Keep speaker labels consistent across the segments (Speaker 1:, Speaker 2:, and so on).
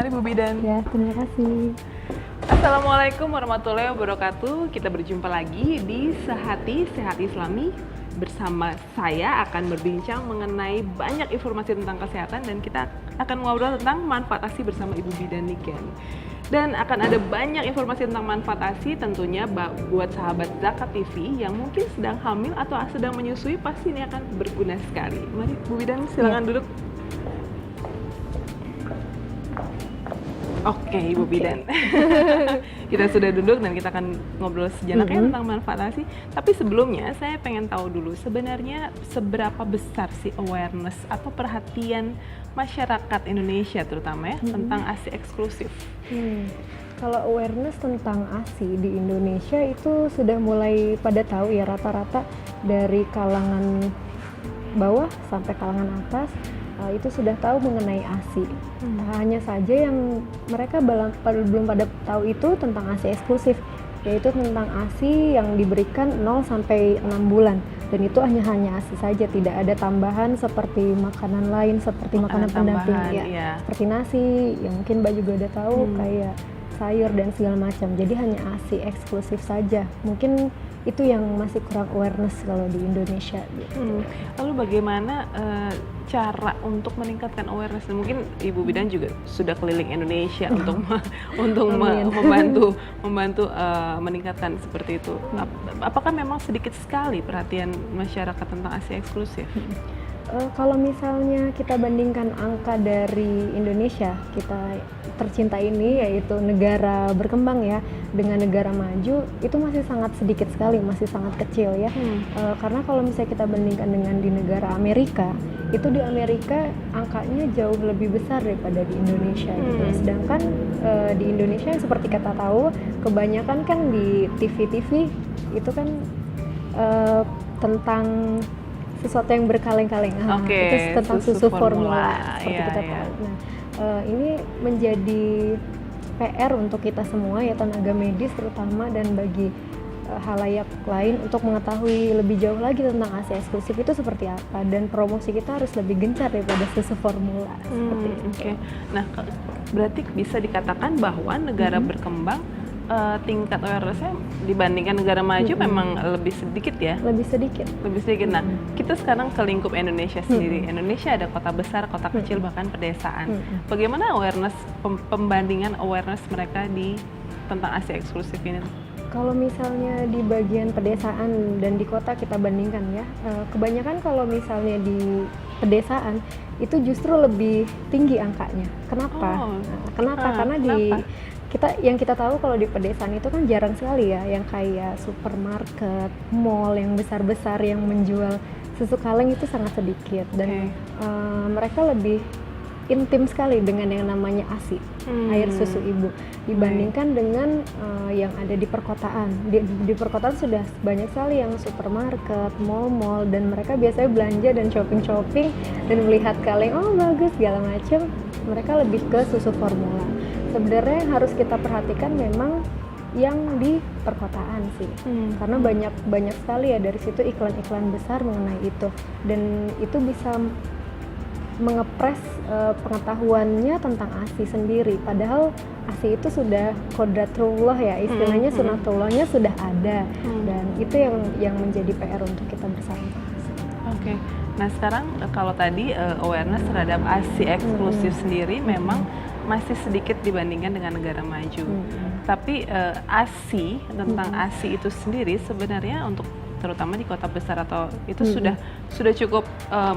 Speaker 1: Mari Bu Bidan.
Speaker 2: Ya, terima kasih.
Speaker 1: Assalamualaikum warahmatullahi wabarakatuh. Kita berjumpa lagi di Sehati Sehat Islami. Bersama saya akan berbincang mengenai banyak informasi tentang kesehatan dan kita akan ngobrol tentang manfaat ASI bersama Ibu Bidan Niken. Dan akan ada banyak informasi tentang manfaat ASI tentunya buat sahabat Zakat TV yang mungkin sedang hamil atau sedang menyusui, pasti ini akan berguna sekali. Mari Bu Bidan silakan duduk. Oke, Ibu Bidan. Kita sudah duduk dan kita akan ngobrol sejenak ya tentang manfaat ASI. Tapi sebelumnya saya pengen tahu dulu sebenarnya seberapa besar sih awareness atau perhatian masyarakat Indonesia terutama ya tentang ASI eksklusif.
Speaker 2: Kalau awareness tentang ASI di Indonesia itu sudah mulai pada tahu ya, rata-rata dari kalangan bawah sampai kalangan atas itu sudah tahu mengenai ASI. Hanya saja yang mereka belum pada tahu itu tentang ASI eksklusif, yaitu tentang ASI yang diberikan 0 sampai 6 bulan. Dan itu hanya ASI saja, tidak ada tambahan seperti makanan lain, seperti makanan pendamping ya. Seperti nasi, yang mungkin Mbak juga udah tahu, kayak sayur dan segala macam. Jadi hanya ASI eksklusif saja. Mungkin itu yang masih kurang awareness kalau di Indonesia gitu.
Speaker 1: Lalu bagaimana cara untuk meningkatkan awareness? Mungkin Ibu Bidan juga sudah keliling Indonesia untuk membantu meningkatkan seperti itu. Apakah memang sedikit sekali perhatian masyarakat tentang ASI eksklusif?
Speaker 2: Kalau misalnya kita bandingkan angka dari Indonesia, kita tercinta ini, yaitu negara berkembang ya, dengan negara maju, itu masih sangat sedikit sekali, masih sangat kecil ya. Karena kalau misalnya kita bandingkan dengan di negara Amerika, itu di Amerika angkanya jauh lebih besar daripada di Indonesia gitu. Sedangkan di Indonesia seperti kita tahu, kebanyakan kan di TV-TV itu kan tentang sesuatu yang berkaleng-kaleng, itu tentang susu formula seperti kita tahu. Nah, ini menjadi PR untuk kita semua ya, tenaga medis terutama, dan bagi halayak lain untuk mengetahui lebih jauh lagi tentang ASI eksklusif itu seperti apa, dan promosi kita harus lebih gencar daripada susu formula seperti itu.
Speaker 1: Nah, berarti bisa dikatakan bahwa negara berkembang tingkat awareness-nya dibandingkan negara maju memang lebih sedikit ya?
Speaker 2: Lebih sedikit.
Speaker 1: Nah, kita sekarang ke lingkup Indonesia sendiri. Indonesia ada kota besar, kota kecil, bahkan pedesaan. Bagaimana awareness, pembandingan awareness mereka tentang ASI eksklusif ini?
Speaker 2: Kalau misalnya di bagian pedesaan dan di kota kita bandingkan ya, kebanyakan kalau misalnya di pedesaan itu justru lebih tinggi angkanya. Kenapa? Karena yang kita tahu kalau di pedesaan itu kan jarang sekali ya yang kayak supermarket, mall yang besar-besar yang menjual susu kaleng, itu sangat sedikit, dan mereka lebih intim sekali dengan yang namanya ASI, air susu ibu, dibandingkan dengan yang ada di perkotaan. Di perkotaan sudah banyak sekali yang supermarket, mall, dan mereka biasanya belanja dan shopping dan melihat kaleng, oh bagus segala macam, mereka lebih ke susu formula. Sebenarnya yang harus kita perhatikan memang yang di perkotaan sih, karena banyak sekali ya dari situ iklan-iklan besar mengenai itu, dan itu bisa mengepres pengetahuannya tentang ASI sendiri, padahal ASI itu sudah kodratullah ya, istilahnya sunatullahnya sudah ada, dan itu yang menjadi PR untuk kita bersama.
Speaker 1: Nah sekarang kalau tadi awareness terhadap ASI eksklusif sendiri memang masih sedikit dibandingkan dengan negara maju. Tapi ASI, tentang ASI itu sendiri sebenarnya untuk terutama di kota besar atau itu sudah cukup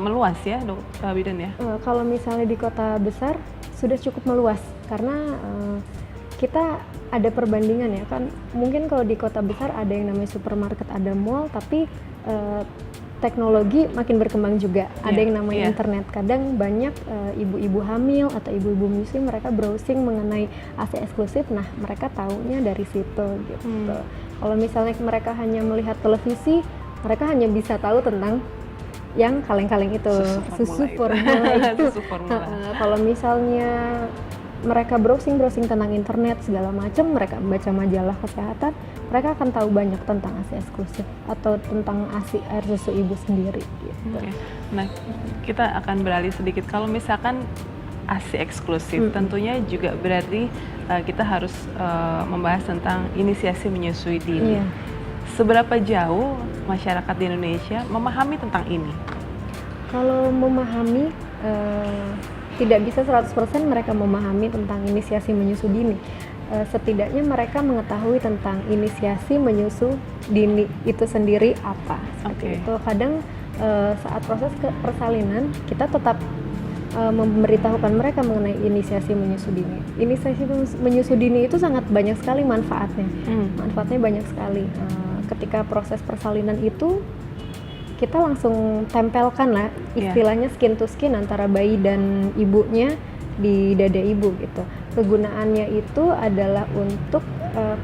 Speaker 1: meluas ya, Dok Bidan ya?
Speaker 2: Kalau misalnya di kota besar sudah cukup meluas, karena kita ada perbandingan ya kan, mungkin kalau di kota besar ada yang namanya supermarket, ada mall, tapi teknologi makin berkembang juga, ada yang namanya internet. Kadang banyak ibu-ibu hamil atau ibu-ibu menyusui, mereka browsing mengenai ASI eksklusif, nah mereka taunya dari situ gitu. Kalau misalnya mereka hanya melihat televisi, mereka hanya bisa tahu tentang yang kaleng-kaleng itu, susu formula itu. Kalau misalnya mereka browsing tentang internet segala macam, mereka baca majalah kesehatan, mereka akan tahu banyak tentang ASI eksklusif atau tentang ASI air susu ibu sendiri gitu.
Speaker 1: Nah, kita akan beralih sedikit. Kalau misalkan ASI eksklusif. Tentunya juga berarti kita harus membahas tentang inisiasi menyusui dini. Seberapa jauh masyarakat di Indonesia memahami tentang ini?
Speaker 2: Kalau memahami, tidak bisa 100% mereka memahami tentang inisiasi menyusu dini. Setidaknya mereka mengetahui tentang inisiasi menyusu dini itu sendiri apa. Seperti itu. Kadang saat proses persalinan kita tetap memberitahukan mereka mengenai inisiasi menyusu dini. Inisiasi menyusu dini itu sangat banyak sekali manfaatnya. Manfaatnya banyak sekali. Ketika proses persalinan itu kita langsung tempelkan lah istilahnya skin to skin antara bayi dan ibunya di dada ibu gitu. Kegunaannya itu adalah untuk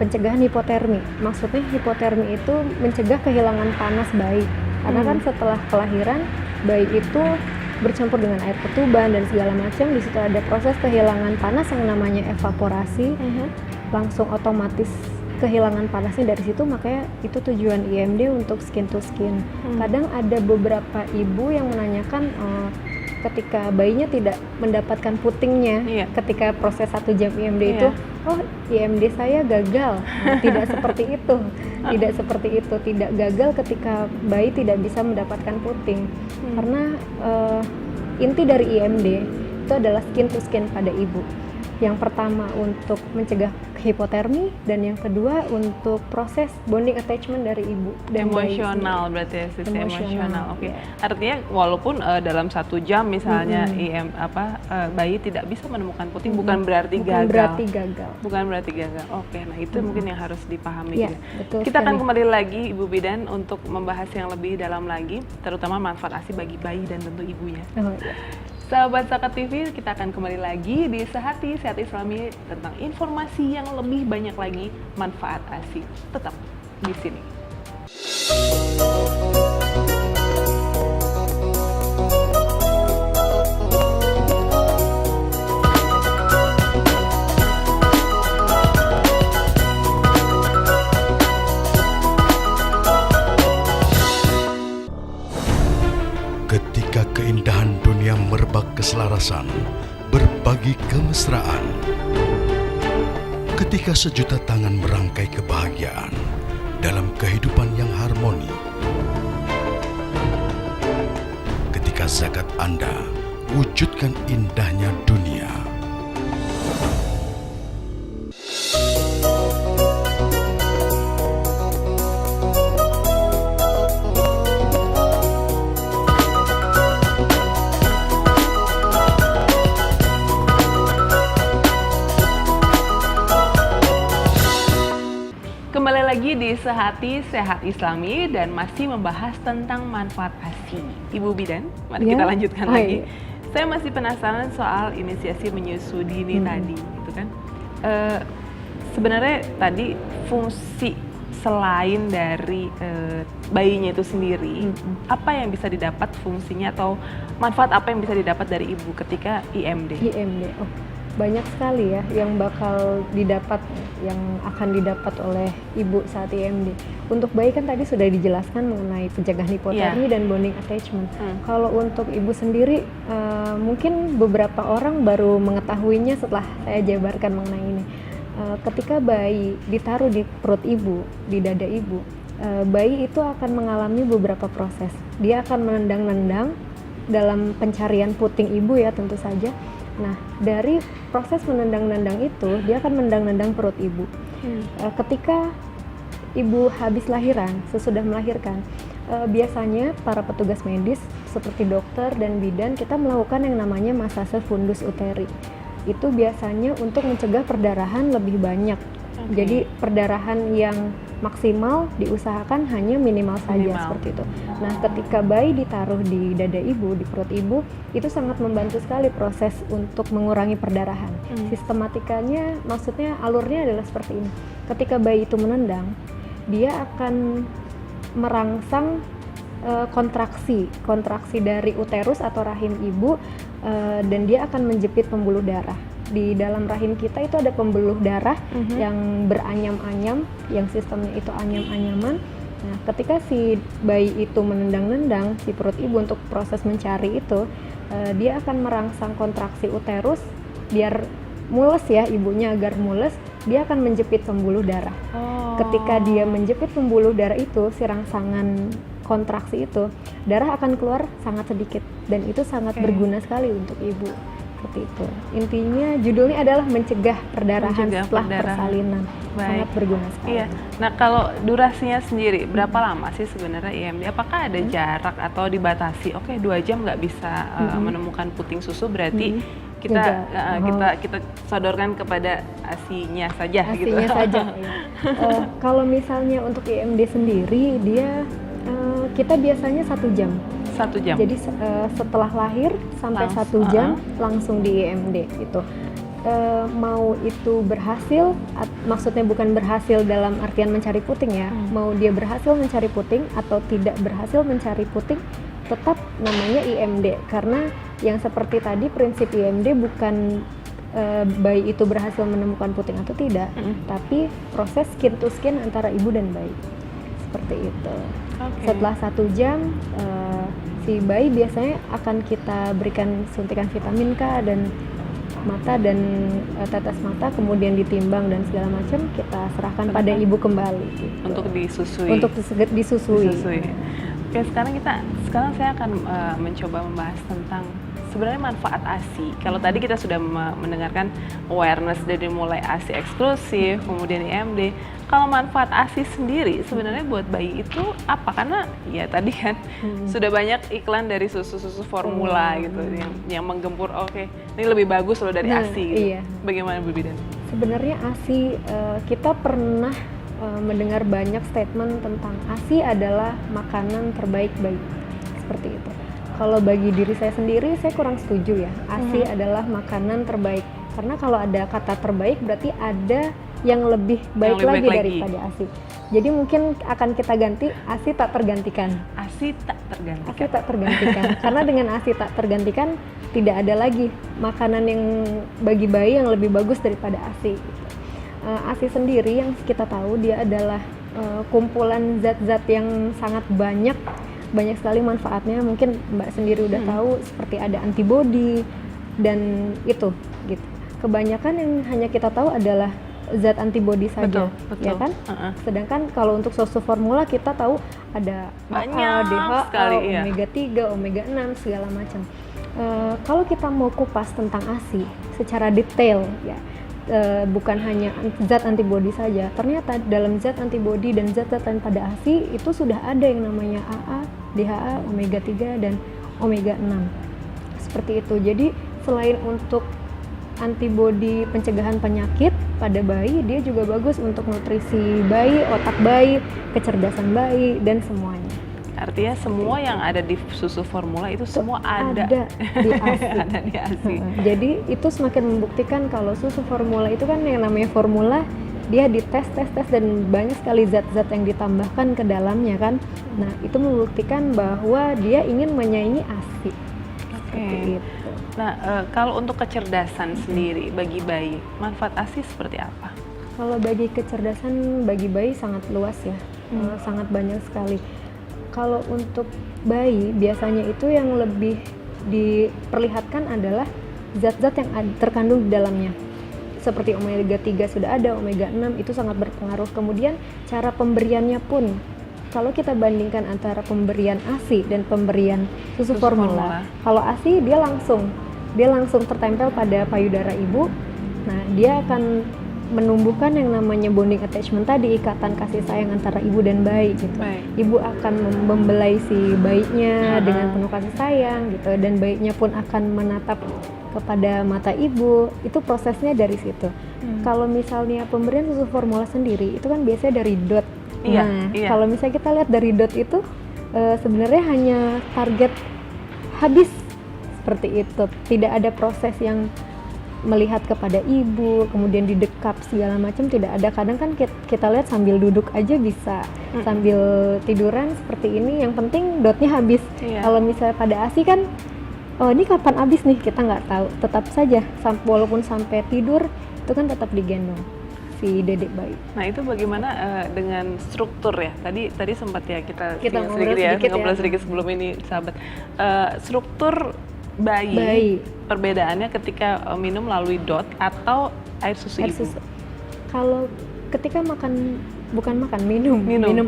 Speaker 2: pencegahan hipotermi. Maksudnya hipotermi itu mencegah kehilangan panas bayi. Karena kan setelah kelahiran bayi itu bercampur dengan air ketuban dan segala macam, di situ ada proses kehilangan panas yang namanya evaporasi. Langsung otomatis kehilangan panasnya dari situ, makanya itu tujuan IMD untuk skin to skin. Kadang ada beberapa ibu yang menanyakan ketika bayinya tidak mendapatkan putingnya ketika proses 1 jam IMD itu, oh IMD saya gagal. Tidak seperti itu, tidak seperti itu, tidak gagal ketika bayi tidak bisa mendapatkan puting. Karena inti dari IMD itu adalah skin to skin pada ibu. Yang pertama untuk mencegah hipotermi, dan yang kedua untuk proses bonding attachment dari ibu dan
Speaker 1: emosional bayi. Berarti ya, sisi emosional. Oke. Artinya walaupun dalam 1 jam misalnya bayi tidak bisa menemukan puting, bukan berarti gagal. Bukan berarti gagal. Oke, nah itu mungkin yang harus dipahami.
Speaker 2: Betul
Speaker 1: kita
Speaker 2: sekali.
Speaker 1: akan kembali lagi Ibu Bidan untuk membahas yang lebih dalam lagi, terutama manfaat ASI bagi bayi dan tentu ibunya. Sahabat Zakat TV, kita akan kembali lagi di Sehati Sehat Islami tentang informasi yang lebih banyak lagi manfaat ASI. Tetap di sini.
Speaker 3: Ketika keindahan dunia merebak keselarasan, berbagi kemesraan. Ketika sejuta tangan merangkai kebahagiaan dalam kehidupan yang harmoni. Ketika zakat Anda wujudkan indahnya dunia.
Speaker 1: Kembali lagi di Sehati Sehat Islami dan masih membahas tentang manfaat ASI. Ibu Bidan, mari kita lanjutkan lagi. Saya masih penasaran soal inisiasi menyusu dini tadi, gitu kan? Sebenarnya tadi fungsi selain dari bayinya itu sendiri, apa yang bisa didapat fungsinya atau manfaat apa yang bisa didapat dari ibu ketika IMD?
Speaker 2: Banyak sekali ya yang bakal didapat, yang akan didapat oleh ibu saat IMD. Untuk bayi kan tadi sudah dijelaskan mengenai pencegahan hipotermi dan bonding attachment. Kalau untuk ibu sendiri, mungkin beberapa orang baru mengetahuinya setelah saya jabarkan mengenai ini. Ketika bayi ditaruh di perut ibu, di dada ibu, bayi itu akan mengalami beberapa proses. Dia akan menendang-nendang dalam pencarian puting ibu ya tentu saja. Nah, dari proses menendang-nendang itu, dia akan menendang-nendang perut ibu. Ketika ibu habis lahiran, sesudah melahirkan, biasanya para petugas medis seperti dokter dan bidan, kita melakukan yang namanya masase fundus uteri. Itu biasanya untuk mencegah perdarahan lebih banyak. Jadi perdarahan yang maksimal diusahakan hanya minimal saja seperti itu. Nah, ketika bayi ditaruh di dada ibu, di perut ibu, itu sangat membantu sekali proses untuk mengurangi perdarahan. Sistematikanya, maksudnya alurnya adalah seperti ini. Ketika bayi itu menendang, dia akan merangsang kontraksi dari uterus atau rahim ibu, dan dia akan menjepit pembuluh darah. Di dalam rahim kita itu ada pembuluh darah yang beranyam-anyam, yang sistemnya itu anyam-anyaman. Nah, ketika si bayi itu menendang-nendang si perut ibu untuk proses mencari itu, dia akan merangsang kontraksi uterus biar mules ya, ibunya agar mules, dia akan menjepit pembuluh darah. Ketika dia menjepit pembuluh darah itu, si rangsangan kontraksi itu, darah akan keluar sangat sedikit dan itu sangat berguna sekali untuk ibu. Seperti itu. Intinya judulnya adalah mencegah perdarahan setelah persalinan. Sangat berguna sekali.
Speaker 1: Iya. Nah, kalau durasinya sendiri berapa lama sih sebenarnya IMD? Apakah ada jarak atau dibatasi? Oke, 2 jam nggak bisa menemukan puting susu, berarti kita kita sodorkan kepada ASI-nya saja gitu.
Speaker 2: ASI-nya saja. Ya. Kalau misalnya untuk IMD sendiri, dia kita biasanya 1 jam.
Speaker 1: 1 jam.
Speaker 2: Jadi setelah lahir sampai 1 jam langsung di IMD gitu. Mau itu berhasil, maksudnya bukan berhasil dalam artian mencari puting ya. Mau dia berhasil mencari puting atau tidak berhasil mencari puting, tetap namanya IMD. Karena yang seperti tadi, prinsip IMD bukan bayi itu berhasil menemukan puting atau tidak, tapi proses skin to skin antara ibu dan bayi. Seperti itu. Setelah 1 jam, si bayi biasanya akan kita berikan suntikan vitamin K dan mata dan tetes mata, kemudian ditimbang dan segala macam, kita serahkan pada ibu kembali. Gitu.
Speaker 1: Untuk disusui.
Speaker 2: Untuk disusui.
Speaker 1: Oke, sekarang saya akan mencoba membahas tentang sebenarnya manfaat ASI. Kalau tadi kita sudah mendengarkan awareness dari mulai ASI eksklusif, kemudian IMD. Kalau manfaat ASI sendiri sebenarnya buat bayi itu apa? Karena ya tadi kan sudah banyak iklan dari susu-susu formula gitu yang menggempur, oke, ini lebih bagus loh dari ASI gitu.
Speaker 2: Iya.
Speaker 1: Bagaimana Bu Bidan?
Speaker 2: Sebenarnya ASI, kita pernah mendengar banyak statement tentang ASI adalah makanan terbaik bayi. Seperti itu. Kalau bagi diri saya sendiri, saya kurang setuju ya. ASI adalah makanan terbaik. Karena kalau ada kata terbaik berarti ada yang lebih baik lagi daripada ASI. Jadi mungkin akan kita ganti ASI tak tergantikan.
Speaker 1: ASI tak tergantikan.
Speaker 2: ASI tak tergantikan. Karena dengan ASI tak tergantikan tidak ada lagi makanan yang bagi bayi yang lebih bagus daripada ASI. ASI sendiri yang kita tahu dia adalah kumpulan zat-zat yang sangat banyak sekali manfaatnya. Mungkin Mbak sendiri udah tahu, seperti ada antibodi dan itu gitu. Kebanyakan yang hanya kita tahu adalah zat antibodi saja,
Speaker 1: betul.
Speaker 2: ya kan? Sedangkan kalau untuk susu formula kita tahu ada AA, DHA,
Speaker 1: sekali,
Speaker 2: omega 3, omega 6 segala macam. Kalau kita mau kupas tentang ASI secara detail ya, bukan hanya zat antibodi saja. Ternyata dalam zat antibodi dan zat-zat pada ASI itu sudah ada yang namanya AA, DHA, omega 3 dan omega 6. Seperti itu. Jadi selain untuk antibodi pencegahan penyakit pada bayi, dia juga bagus untuk nutrisi bayi, otak bayi, kecerdasan bayi dan semuanya.
Speaker 1: Artinya semua yang ada di susu formula itu semua ada
Speaker 2: di ASI.
Speaker 1: Ada di ASI.
Speaker 2: Jadi itu semakin membuktikan kalau susu formula itu kan yang namanya formula, dia dites dan banyak sekali zat-zat yang ditambahkan ke dalamnya kan. Nah, itu membuktikan bahwa dia ingin menyaingi ASI.
Speaker 1: Oke. Nah, kalau untuk kecerdasan sendiri bagi bayi, manfaat ASI seperti apa?
Speaker 2: Kalau bagi kecerdasan bagi bayi sangat luas ya, sangat banyak sekali. Kalau untuk bayi biasanya itu yang lebih diperlihatkan adalah zat-zat yang terkandung di dalamnya. Seperti omega 3 sudah ada, omega 6 itu sangat berpengaruh. Kemudian cara pemberiannya pun, kalau kita bandingkan antara pemberian ASI dan pemberian susu formula. Kalau ASI dia langsung tertempel pada payudara ibu. Nah, dia akan menumbuhkan yang namanya bonding attachment tadi, ikatan kasih sayang antara ibu dan bayi gitu. Ibu akan membelai si bayinya dengan penuh kasih sayang gitu, dan bayinya pun akan menatap kepada mata ibu. Itu prosesnya dari situ. Kalau misalnya pemberian susu formula sendiri itu kan biasanya dari DOT. Kalau misalnya kita lihat dari DOT itu sebenarnya hanya target habis seperti itu. Tidak ada proses yang melihat kepada ibu, kemudian didekap segala macam, tidak ada. Kadang kan kita lihat sambil duduk aja bisa, sambil tiduran seperti ini, yang penting dotnya habis. Kalau misalnya pada ASI kan, oh ini kapan habis nih, kita nggak tahu. Tetap saja, walaupun sampai tidur, itu kan tetap digendong si dedek bayi.
Speaker 1: Nah, itu bagaimana dengan struktur ya? Tadi sempat ya kita
Speaker 2: ngobrol
Speaker 1: sedikit sebelum ini, sahabat. Struktur bayi. Perbedaannya ketika minum melalui DOT atau air susu ibu.
Speaker 2: Kalau ketika minum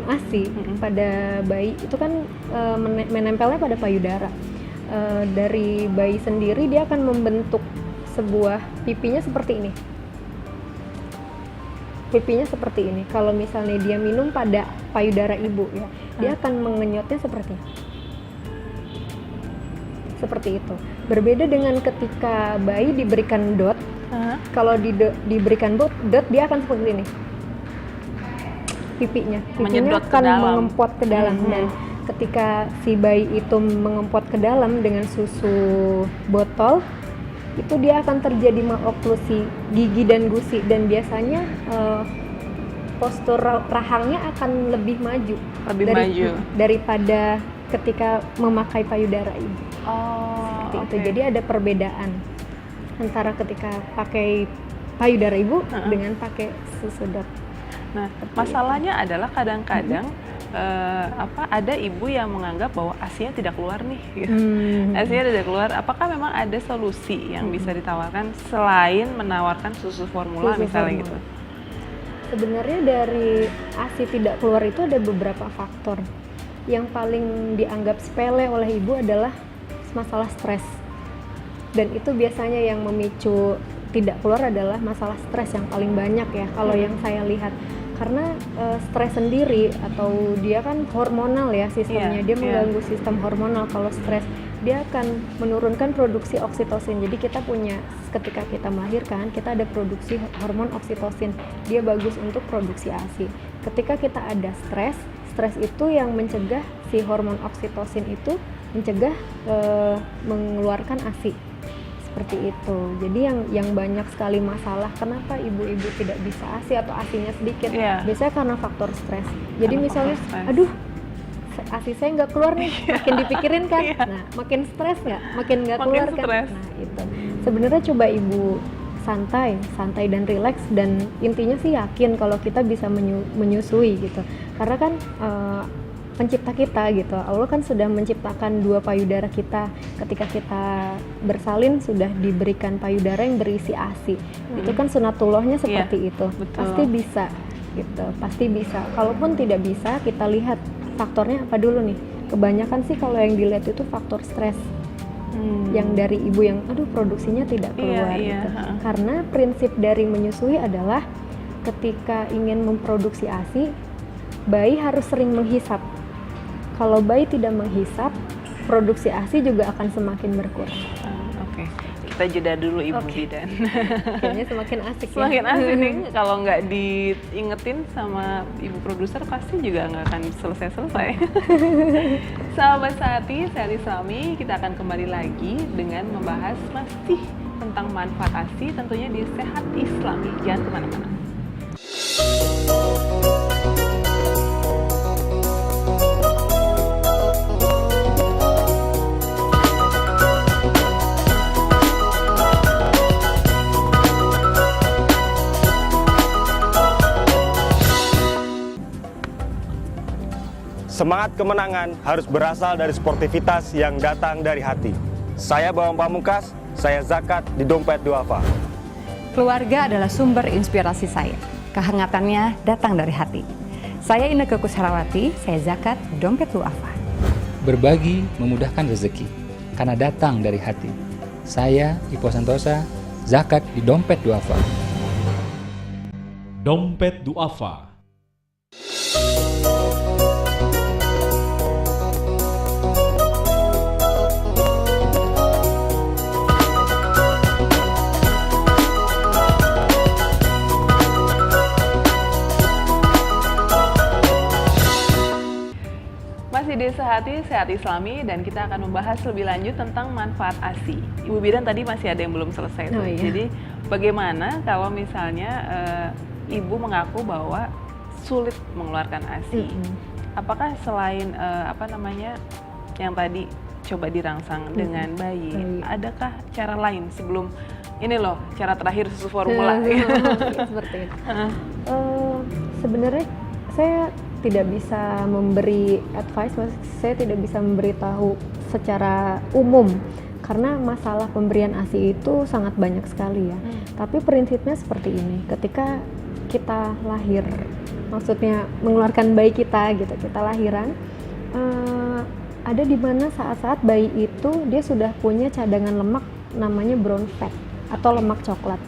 Speaker 2: ASI pada bayi itu kan menempelnya pada payudara. Dari bayi sendiri dia akan membentuk sebuah pipinya seperti ini. Kalau misalnya dia minum pada payudara ibu ya, dia akan mengenyotnya seperti itu. Berbeda dengan ketika bayi diberikan DOT. Kalau diberikan DOT dia akan seperti ini. Pipinya akan mengempot ke dalam. Dan ketika si bayi itu mengempot ke dalam dengan susu botol, itu dia akan terjadi maloklusi gigi dan gusi, dan biasanya postur rahangnya akan lebih maju daripada ketika memakai payudara ibu. Seperti itu. Jadi ada perbedaan antara ketika pakai payudara ibu dengan pakai susu DOT.
Speaker 1: Nah, masalahnya adalah kadang-kadang ada ibu yang menganggap bahwa ASI-nya tidak keluar nih, gitu. ASI-nya tidak keluar. Apakah memang ada solusi yang bisa ditawarkan selain menawarkan susu formula misalnya gitu?
Speaker 2: Sebenarnya dari ASI tidak keluar itu ada beberapa faktor. Yang paling dianggap sepele oleh ibu adalah masalah stres. Dan itu biasanya yang memicu tidak keluar adalah masalah stres yang paling banyak ya, kalau yang saya lihat. Karena stres sendiri atau dia kan hormonal ya sistemnya, dia mengganggu sistem hormonal. Kalau stres dia akan menurunkan produksi oksitosin. Jadi kita punya, ketika kita melahirkan kita ada produksi hormon oksitosin, dia bagus untuk produksi ASI. Ketika kita ada stres itu yang mencegah si hormon oksitosin itu mencegah mengeluarkan ASI. Seperti itu. Jadi yang banyak sekali masalah kenapa ibu-ibu tidak bisa ASI atau ASInya sedikit, biasanya karena faktor stres. Jadi misalnya, aduh ASI saya nggak keluar nih, makin dipikirin kan, nah makin stres nggak, makin nggak keluar kan. Nah itu sebenarnya coba ibu santai dan rileks, dan intinya sih yakin kalau kita bisa menyusui gitu. Karena kan pencipta kita gitu, Allah kan sudah menciptakan dua payudara kita. Ketika kita bersalin sudah diberikan payudara yang berisi ASI. Itu kan sunatullahnya seperti itu. Betul. Pasti bisa gitu, pasti bisa. Kalaupun tidak bisa, kita lihat faktornya apa dulu nih. Kebanyakan sih kalau yang dilihat itu faktor stres. Yang dari ibu yang aduh produksinya tidak keluar gitu. Karena prinsip dari menyusui adalah ketika ingin memproduksi ASI, bayi harus sering menghisap. Kalau bayi tidak menghisap, produksi ASI juga akan semakin berkurang.
Speaker 1: Oke. Kita jeda dulu Ibu Bidan.
Speaker 2: Kayaknya semakin asik ya.
Speaker 1: Semakin asik nih, kalau nggak diingetin sama ibu produser pasti juga nggak akan selesai-selesai. Sahabat Sehati Islami, kita akan kembali lagi dengan membahas masih tentang manfaat ASI tentunya di Sehat Islami. Jangan kemana-mana.
Speaker 4: Semangat kemenangan harus berasal dari sportivitas yang datang dari hati. Saya Bawang Pamungkas, saya zakat di Dompet Duafa.
Speaker 5: Keluarga adalah sumber inspirasi saya. Kehangatannya datang dari hati. Saya Inneke Koesherawati, saya zakat di Dompet Duafa.
Speaker 6: Berbagi memudahkan rezeki, karena datang dari hati. Saya Ipo Santosa, zakat di Dompet Duafa.
Speaker 7: Dompet Duafa.
Speaker 1: Masih di Sehat Islami dan kita akan membahas lebih lanjut tentang manfaat ASI. Ibu Bidan tadi masih ada yang belum selesai tuh. Jadi bagaimana kalau misalnya ibu mengaku bahwa sulit mengeluarkan ASI? Apakah selain yang tadi coba dirangsang dengan bayi, adakah cara lain sebelum ini loh cara terakhir susu formula?
Speaker 2: Seperti itu. Sebenarnya saya tidak bisa memberi advice, saya tidak bisa memberitahu secara umum karena masalah pemberian ASI itu sangat banyak sekali ya. Tapi prinsipnya seperti ini, ketika kita lahir, maksudnya mengeluarkan bayi kita gitu, kita lahiran, ada di mana saat-saat bayi itu dia sudah punya cadangan lemak namanya brown fat atau lemak coklat.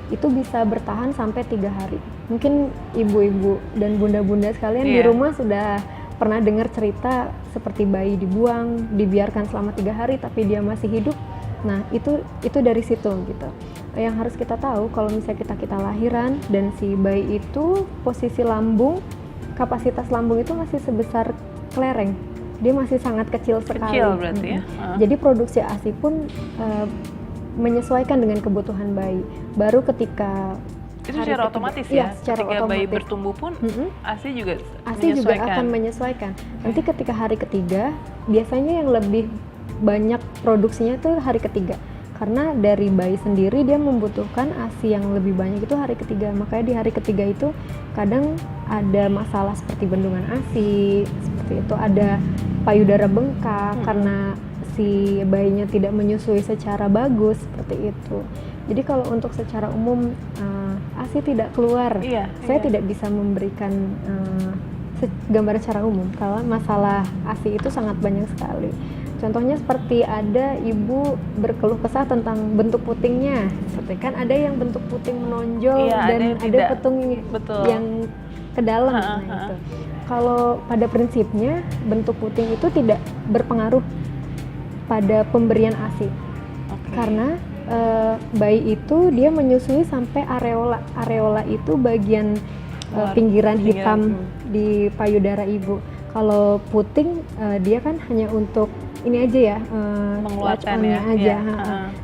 Speaker 2: Itu bisa bertahan sampai 3 hari. Mungkin ibu-ibu dan bunda-bunda sekalian di rumah sudah pernah dengar cerita seperti bayi dibuang, dibiarkan selama 3 hari tapi dia masih hidup. Nah itu dari situ gitu. Yang harus kita tahu kalau misalnya kita lahiran dan si bayi itu posisi lambung, kapasitas lambung itu masih sebesar kelereng. Dia masih sangat kecil sekali.
Speaker 1: Kecil berarti ya.
Speaker 2: Jadi produksi ASI pun menyesuaikan dengan kebutuhan bayi. Baru ketika
Speaker 1: itu secara otomatis ya,
Speaker 2: secara
Speaker 1: ketika bayi
Speaker 2: otomatis.
Speaker 1: bertumbuh pun ASI juga
Speaker 2: ASI juga akan menyesuaikan. Nanti ketika hari ketiga, biasanya yang lebih banyak produksinya itu hari ketiga. Karena dari bayi sendiri dia membutuhkan ASI yang lebih banyak itu hari ketiga. Makanya di hari ketiga itu kadang ada masalah seperti bendungan ASI, seperti itu, ada payudara bengkak karena si bayinya tidak menyusui secara bagus, seperti itu. Jadi kalau untuk secara umum ASI tidak keluar, saya tidak bisa memberikan gambaran secara umum. Kalau masalah ASI itu sangat banyak sekali. Contohnya seperti ada ibu berkeluh kesah tentang bentuk putingnya, seperti kan ada yang bentuk puting menonjol dan ada puting yang ke dalam. Nah, itu. Kalau pada prinsipnya bentuk puting itu tidak berpengaruh pada pemberian ASI, karena bayi itu dia menyusui sampai areola. Areola itu bagian pinggiran hitam di payudara ibu. Kalau puting dia kan hanya untuk ini aja ya,
Speaker 1: mengeluarkan
Speaker 2: aja.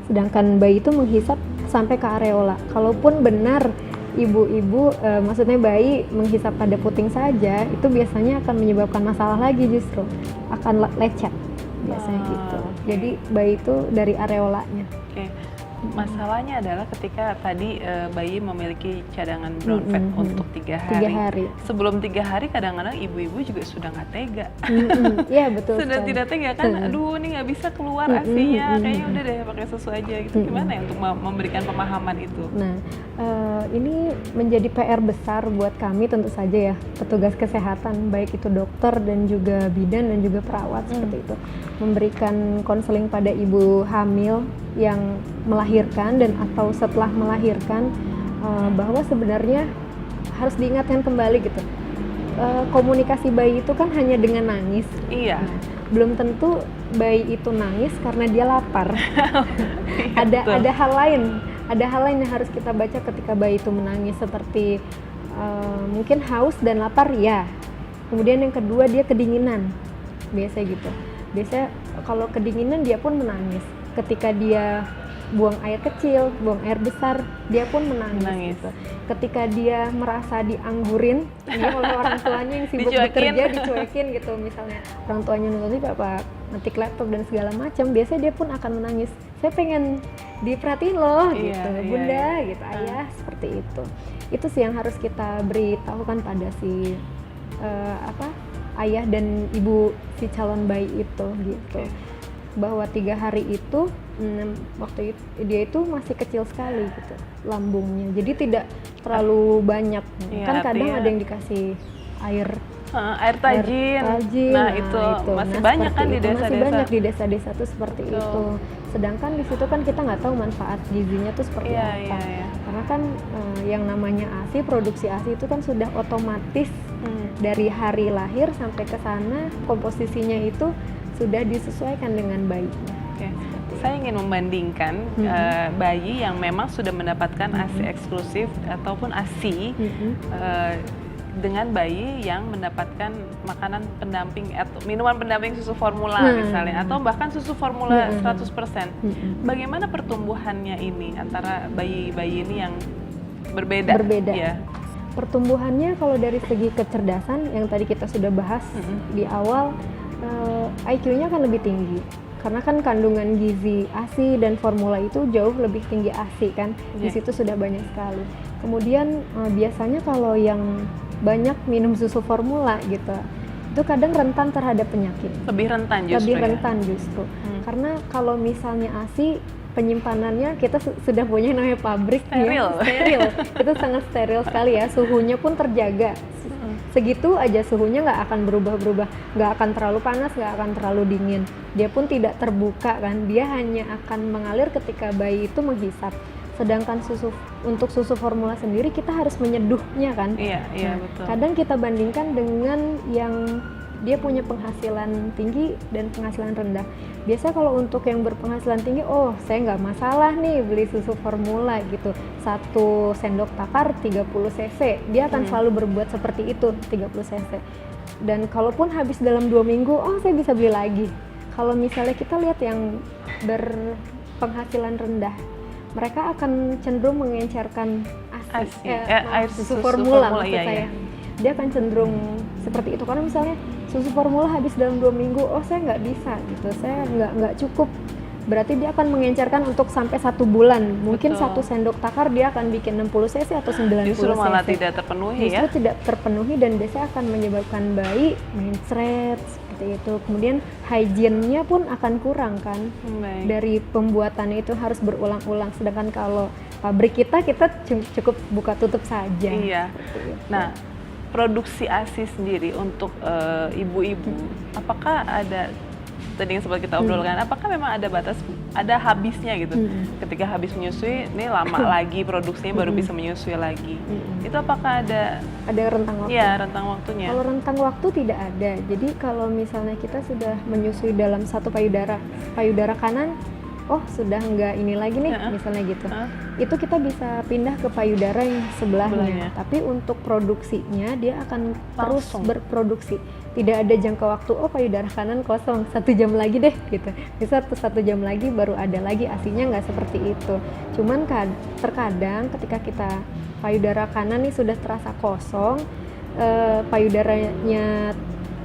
Speaker 2: Sedangkan bayi itu menghisap sampai ke areola. Kalaupun benar ibu-ibu, maksudnya bayi menghisap pada puting saja, itu biasanya akan menyebabkan masalah lagi, justru akan lecet biasanya gitu. Jadi bayi itu dari areolanya.
Speaker 1: Masalahnya adalah ketika tadi bayi memiliki cadangan brown fat untuk 3 hari. Sebelum 3 hari kadang-kadang ibu-ibu juga sudah nggak tega.
Speaker 2: Iya betul.
Speaker 1: Sudah tidak tega kan, aduh ini nggak bisa keluar ASI-nya, kayaknya udah deh pakai susu aja gitu. Gimana ya untuk memberikan pemahaman itu?
Speaker 2: Nah, ini menjadi PR besar buat kami tentu saja ya, petugas kesehatan, baik itu dokter dan juga bidan dan juga perawat seperti itu. Memberikan konseling pada ibu hamil yang melahirkan dan atau setelah melahirkan, bahwa sebenarnya harus diingatkan kembali gitu, komunikasi bayi itu kan hanya dengan nangis.
Speaker 1: Iya.
Speaker 2: Nah, belum tentu bayi itu nangis karena dia lapar. Ada hal lain yang harus kita baca ketika bayi itu menangis, seperti mungkin haus dan lapar ya. Kemudian yang kedua dia kedinginan, biasanya gitu. Biasanya kalau kedinginan dia pun menangis. Ketika dia buang air kecil, buang air besar, dia pun menangis. Gitu. Ketika dia merasa dianggurin oleh orang tuanya yang sibuk bekerja, dicuekin gitu, misalnya orang tuanya nonton bapak ngetik laptop dan segala macam, biasanya dia pun akan menangis. Saya pengen diperhatiin loh, gitu, bunda, gitu, ayah, seperti itu. Itu sih yang harus kita beritahukan pada si ayah dan ibu si calon bayi itu, gitu. Bahwa 3 hari itu waktu itu dia itu masih kecil sekali gitu lambungnya, jadi tidak terlalu banyak. Kan kadang ada yang dikasih air tajin.
Speaker 1: Nah, itu masih banyak kan di desa-desa.
Speaker 2: Masih banyak di desa-desa tuh seperti itu. Sedangkan di situ kan kita nggak tahu manfaat gizinya tuh seperti apa. Karena kan yang namanya ASI, produksi ASI itu kan sudah otomatis dari hari lahir sampai ke sana, komposisinya itu sudah disesuaikan dengan bayinya.
Speaker 1: Saya ingin membandingkan bayi yang memang sudah mendapatkan ASI eksklusif ataupun ASI dengan bayi yang mendapatkan makanan pendamping atau minuman pendamping susu formula misalnya, atau bahkan susu formula 100%. Bagaimana pertumbuhannya ini antara bayi-bayi ini yang berbeda? Ya.
Speaker 2: Pertumbuhannya kalau dari segi kecerdasan yang tadi kita sudah bahas di awal, IQ-nya akan lebih tinggi. Karena kan kandungan gizi ASI dan formula itu jauh lebih tinggi ASI kan, di situ sudah banyak sekali. Kemudian biasanya kalau yang banyak minum susu formula gitu, itu kadang rentan terhadap penyakit.
Speaker 1: Lebih rentan justru.
Speaker 2: Karena kalau misalnya ASI penyimpanannya kita sudah punya namanya pabrik
Speaker 1: Steril.
Speaker 2: ya, steril. Itu sangat steril sekali ya, suhunya pun terjaga. Segitu aja suhunya nggak akan berubah-berubah, nggak akan terlalu panas, nggak akan terlalu dingin. Dia pun tidak terbuka kan, dia hanya akan mengalir ketika bayi itu menghisap. Sedangkan untuk susu formula sendiri kita harus menyeduhnya kan.
Speaker 1: Iya, iya,
Speaker 2: Nah,
Speaker 1: betul.
Speaker 2: kadang kita bandingkan dengan yang dia punya penghasilan tinggi dan penghasilan rendah. Biasa kalau untuk yang berpenghasilan tinggi, oh saya nggak masalah nih beli susu formula gitu. 1 sendok takar 30 cc, dia akan selalu berbuat seperti itu, 30 cc. Dan kalaupun habis dalam 2 minggu, oh saya bisa beli lagi. Kalau misalnya kita lihat yang berpenghasilan rendah, mereka akan cenderung mengencerkan
Speaker 1: air
Speaker 2: susu
Speaker 1: susu
Speaker 2: formula
Speaker 1: formula,
Speaker 2: maksud
Speaker 1: iya,
Speaker 2: saya.
Speaker 1: iya.
Speaker 2: Dia akan cenderung seperti itu, karena misalnya susu formula habis dalam 2 minggu, oh saya nggak bisa gitu, saya nggak cukup, berarti dia akan mengencerkan untuk sampai 1 bulan. Mungkin
Speaker 1: Betul.
Speaker 2: 1 sendok takar dia akan bikin 60 cc atau 90
Speaker 1: Justru malah
Speaker 2: cc.
Speaker 1: tidak terpenuhi
Speaker 2: Justru
Speaker 1: ya.
Speaker 2: tidak terpenuhi dan biasanya akan menyebabkan bayi mencret seperti itu. Kemudian hygiene-nya pun akan kurang kan.
Speaker 1: Baik.
Speaker 2: Dari pembuatannya itu harus berulang-ulang. Sedangkan kalau pabrik kita cukup buka tutup saja.
Speaker 1: Iya.
Speaker 2: Seperti itu.
Speaker 1: Nah, produksi ASI sendiri untuk ibu-ibu, apakah ada tadi yang sempat kita obrolkan, apakah memang ada batas, ada habisnya gitu? Ketika habis menyusui, ini lama lagi produksinya baru bisa menyusui lagi. Itu apakah ada
Speaker 2: rentang waktu?
Speaker 1: ya rentang waktunya?
Speaker 2: Kalau rentang waktu tidak ada. Jadi kalau misalnya kita sudah menyusui dalam 1 payudara kanan, oh sudah nggak ini lagi nih, misalnya gitu. Itu kita bisa pindah ke payudara yang sebelahnya. Tapi untuk produksinya dia akan terus
Speaker 1: Langsung.
Speaker 2: berproduksi. Tidak ada jangka waktu, oh payudara kanan kosong, 1 jam lagi deh gitu. Bisa 1 jam lagi baru ada lagi, ASI-nya nggak seperti itu. Cuman terkadang ketika kita payudara kanan nih sudah terasa kosong, payudaranya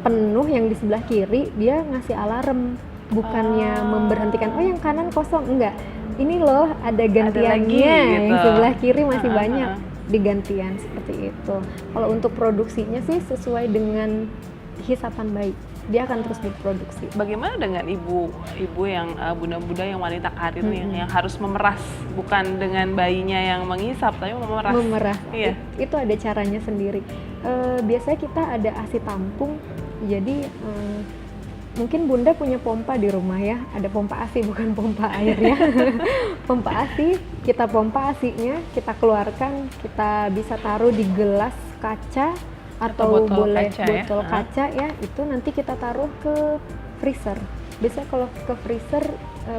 Speaker 2: penuh yang di sebelah kiri, dia ngasih alarm. Bukannya memberhentikan, oh yang kanan kosong, enggak. Ini loh ada gantiannya,
Speaker 1: lagi,
Speaker 2: yang
Speaker 1: gitu.
Speaker 2: sebelah kiri masih banyak digantian seperti itu. Kalau untuk produksinya sih sesuai dengan hisapan bayi, dia akan terus diproduksi.
Speaker 1: Bagaimana dengan ibu yang bunda-bunda yang wanita karir yang harus memeras, bukan dengan bayinya yang menghisap, tapi memeras?
Speaker 2: Memerah,
Speaker 1: Iya.
Speaker 2: itu ada caranya sendiri. Biasanya kita ada ASI tampung, jadi mungkin bunda punya pompa di rumah ya, ada pompa ASI bukan pompa air ya. Pompa ASI, kita pompa ASI-nya, kita keluarkan, kita bisa taruh di gelas kaca atau
Speaker 1: botol
Speaker 2: boleh
Speaker 1: kaca,
Speaker 2: botol
Speaker 1: ya?
Speaker 2: kaca ya, itu nanti kita taruh ke freezer. Biasanya kalau ke freezer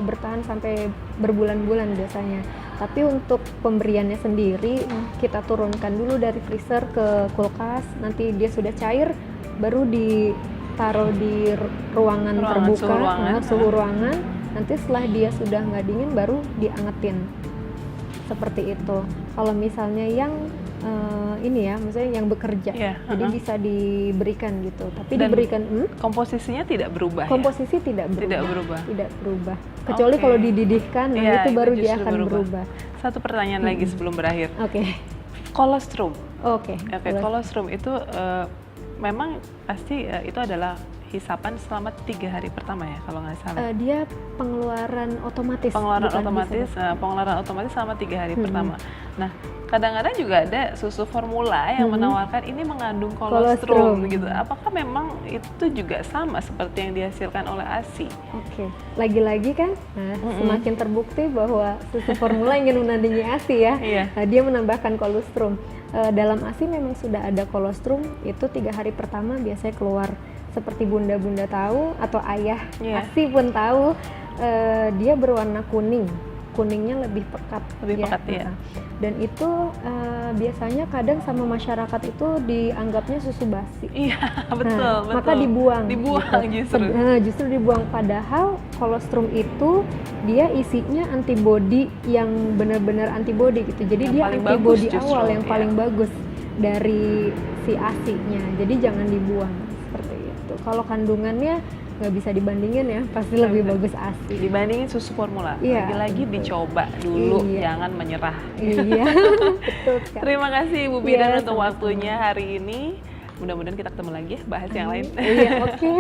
Speaker 2: bertahan sampai berbulan-bulan biasanya. Tapi untuk pemberiannya sendiri kita turunkan dulu dari freezer ke kulkas, nanti dia sudah cair baru ditaruh di ruangan terbuka, suhu ruangan. Nanti setelah dia sudah nggak dingin baru diangetin. Seperti itu. Kalau misalnya yang ini ya, maksudnya yang bekerja, jadi bisa diberikan gitu. Tapi
Speaker 1: Dan
Speaker 2: diberikan
Speaker 1: komposisinya tidak berubah.
Speaker 2: komposisi tidak berubah.
Speaker 1: Tidak berubah.
Speaker 2: Tidak berubah. Kecuali
Speaker 1: Oke.
Speaker 2: kalau dididihkan, nah
Speaker 1: Iya,
Speaker 2: itu baru
Speaker 1: itu
Speaker 2: dia
Speaker 1: justru
Speaker 2: akan
Speaker 1: berubah.
Speaker 2: berubah.
Speaker 1: Satu pertanyaan lagi sebelum berakhir.
Speaker 2: Oke.
Speaker 1: Kolostrum.
Speaker 2: Oke.
Speaker 1: Kolostrum itu memang pasti itu adalah hisapan selama 3 hari pertama ya kalau nggak salah.
Speaker 2: Dia pengeluaran otomatis.
Speaker 1: Pengeluaran
Speaker 2: bukan
Speaker 1: otomatis,
Speaker 2: hisapan.
Speaker 1: pengeluaran otomatis selama 3 hari pertama. Nah, kadang-kadang juga ada susu formula yang menawarkan ini mengandung kolostrum gitu. Apakah memang itu juga sama seperti yang dihasilkan oleh ASI?
Speaker 2: Oke. Lagi-lagi kan, semakin terbukti bahwa susu formula ingin menandingi ASI ya.
Speaker 1: Iya.
Speaker 2: Nah, dia menambahkan kolostrum. Dalam ASI memang sudah ada kolostrum, itu 3 hari pertama biasanya keluar. Seperti bunda-bunda tahu atau ayah ASI pun tahu, dia berwarna kuning. Kuningnya lebih pekat.
Speaker 1: Lebih pekat ya.
Speaker 2: Dan itu biasanya kadang sama masyarakat itu dianggapnya susu basi.
Speaker 1: Iya, betul, betul.
Speaker 2: Maka dibuang.
Speaker 1: Dibuang
Speaker 2: gitu.
Speaker 1: justru.
Speaker 2: Justru dibuang, padahal kolostrum itu dia isinya antibodi yang benar-benar antibodi gitu. Jadi
Speaker 1: Yang
Speaker 2: dia
Speaker 1: paling
Speaker 2: antibodi
Speaker 1: bagus justru,
Speaker 2: awal yang
Speaker 1: iya.
Speaker 2: paling bagus dari si ASI-nya. Jadi jangan dibuang seperti itu. Kalau kandungannya nggak bisa dibandingin ya, pasti lebih bagus ASI.
Speaker 1: Dibandingin susu formula.
Speaker 2: Iya,
Speaker 1: Lagi-lagi
Speaker 2: betul.
Speaker 1: dicoba dulu,
Speaker 2: Iya.
Speaker 1: jangan menyerah.
Speaker 2: Iya, betul sekali.
Speaker 1: Terima kasih Ibu Bidan
Speaker 2: Iya,
Speaker 1: untuk
Speaker 2: sama-sama.
Speaker 1: waktunya hari ini. Mudah-mudahan kita ketemu lagi ya, bahas yang lain.
Speaker 2: Iya, oke.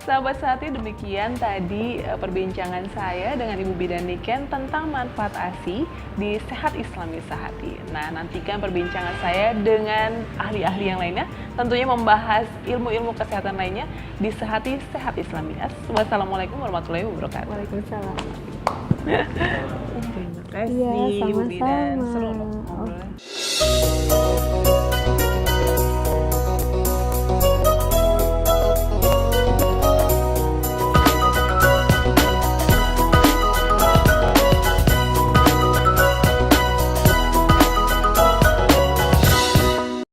Speaker 1: Sahabat Sehati, demikian tadi perbincangan saya dengan Ibu Bidan Niken tentang manfaat ASI di Sehat Islami Sehati. Nah, nantikan perbincangan saya dengan ahli-ahli yang lainnya, tentunya membahas ilmu-ilmu kesehatan lainnya di Sehati Sehat Islami. Wassalamualaikum warahmatullahi wabarakatuh.
Speaker 2: Waalaikumsalam.
Speaker 1: Terima kasih,
Speaker 2: Iya,
Speaker 1: Ibu Bidan. Seru loh.
Speaker 2: sama-sama.